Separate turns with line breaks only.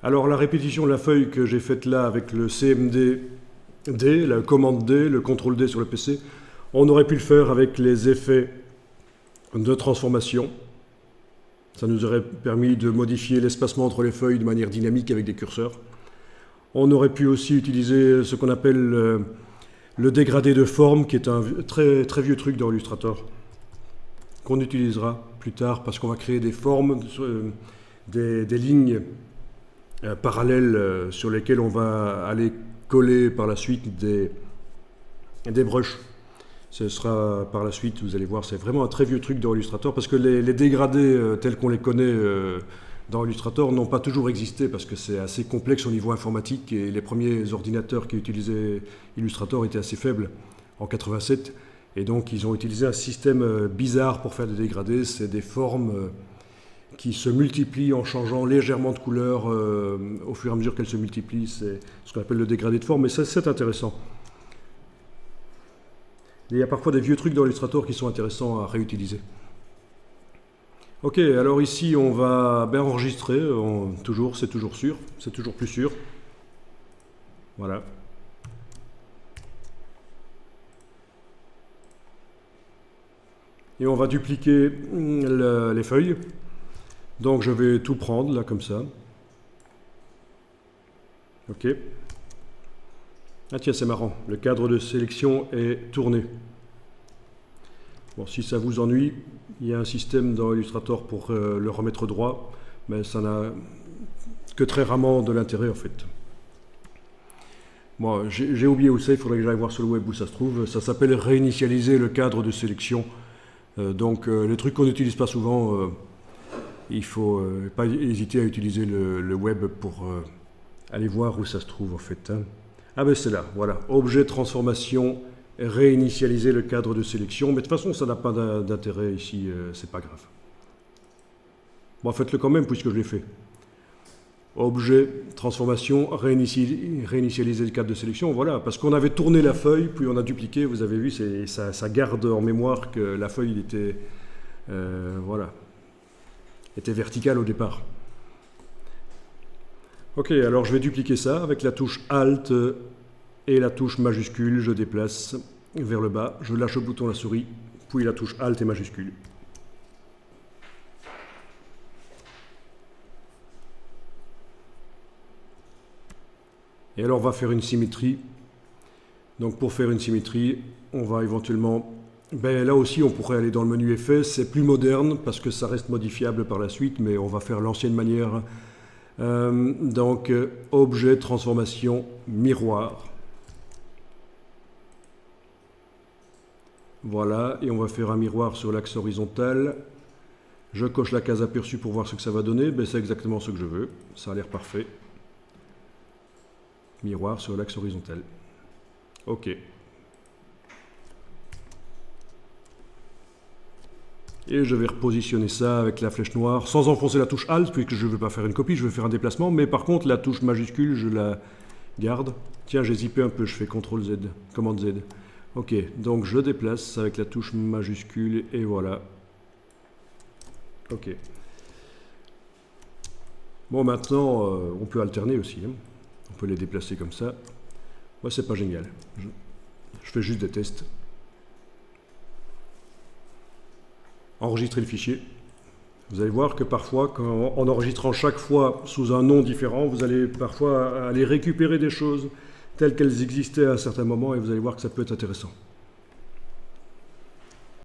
Alors la répétition de la feuille que j'ai faite là avec le CMD D, la commande D, le contrôle D sur le PC, on aurait pu le faire avec les effets de transformation. Ça nous aurait permis de modifier l'espacement entre les feuilles de manière dynamique avec des curseurs. On aurait pu aussi utiliser ce qu'on appelle le dégradé de forme, qui est un très, très vieux truc dans Illustrator, qu'on utilisera plus tard parce qu'on va créer des formes, des lignes parallèles sur lesquelles on va aller coller par la suite des brushes. Ce sera par la suite, vous allez voir, c'est vraiment un très vieux truc dans Illustrator, parce que les dégradés tels qu'on les connaît dans Illustrator n'ont pas toujours existé, parce que c'est assez complexe au niveau informatique, et les premiers ordinateurs qui utilisaient Illustrator étaient assez faibles en 87, et donc ils ont utilisé un système bizarre pour faire des dégradés. C'est des formes qui se multiplient en changeant légèrement de couleur au fur et à mesure qu'elles se multiplient. C'est ce qu'on appelle le dégradé de forme, mais c'est intéressant. Il y a parfois des vieux trucs dans Illustrator qui sont intéressants à réutiliser. Ok, alors ici on va enregistrer, c'est toujours sûr, c'est toujours plus sûr. Voilà. Et on va dupliquer les feuilles. Donc je vais tout prendre là comme ça. Ok. Ah tiens, c'est marrant, le cadre de sélection est tourné. Bon, si ça vous ennuie, il y a un système dans Illustrator pour le remettre droit, mais ça n'a que très rarement de l'intérêt en fait. Bon, j'ai oublié où c'est, il faudrait que j'aille voir sur le web où ça se trouve. Ça s'appelle réinitialiser le cadre de sélection. Donc les trucs qu'on n'utilise pas souvent, il ne faut pas hésiter à utiliser le web pour aller voir où ça se trouve en fait. Hein. Ah ben c'est là, voilà, objet transformation, réinitialiser le cadre de sélection, mais de toute façon ça n'a pas d'intérêt ici, c'est pas grave. Bon, faites-le quand même puisque je l'ai fait. Objet, transformation, réinitialiser le cadre de sélection, voilà, parce qu'on avait tourné la feuille, puis on a dupliqué, vous avez vu, ça garde en mémoire que la feuille était, voilà, était verticale au départ. Ok, alors je vais dupliquer ça avec la touche Alt et la touche majuscule, je déplace vers le bas, je lâche le bouton de la souris, puis la touche Alt et majuscule. Et alors on va faire une symétrie. Donc pour faire une symétrie, on va éventuellement... là aussi on pourrait aller dans le menu effet, c'est plus moderne parce que ça reste modifiable par la suite, mais on va faire l'ancienne manière. Donc objet, transformation, miroir. Voilà, et on va faire un miroir sur l'axe horizontal. Je coche la case aperçue pour voir ce que ça va donner. C'est exactement ce que je veux, ça a l'air parfait. Miroir sur l'axe horizontal. Ok. Et je vais repositionner ça avec la flèche noire, sans enfoncer la touche Alt, puisque je ne veux pas faire une copie, je veux faire un déplacement. Mais par contre, la touche majuscule, je la garde. Tiens, j'ai zippé un peu, je fais CTRL Z, commande Z. Ok, donc je déplace avec la touche majuscule, et voilà. Ok. Bon, maintenant, on peut alterner aussi. Hein. On peut les déplacer comme ça. Moi, c'est pas génial. Je fais juste des tests. Enregistrer le fichier. Vous allez voir que parfois, en enregistrant chaque fois sous un nom différent, vous allez parfois aller récupérer des choses telles qu'elles existaient à un certain moment, et vous allez voir que ça peut être intéressant.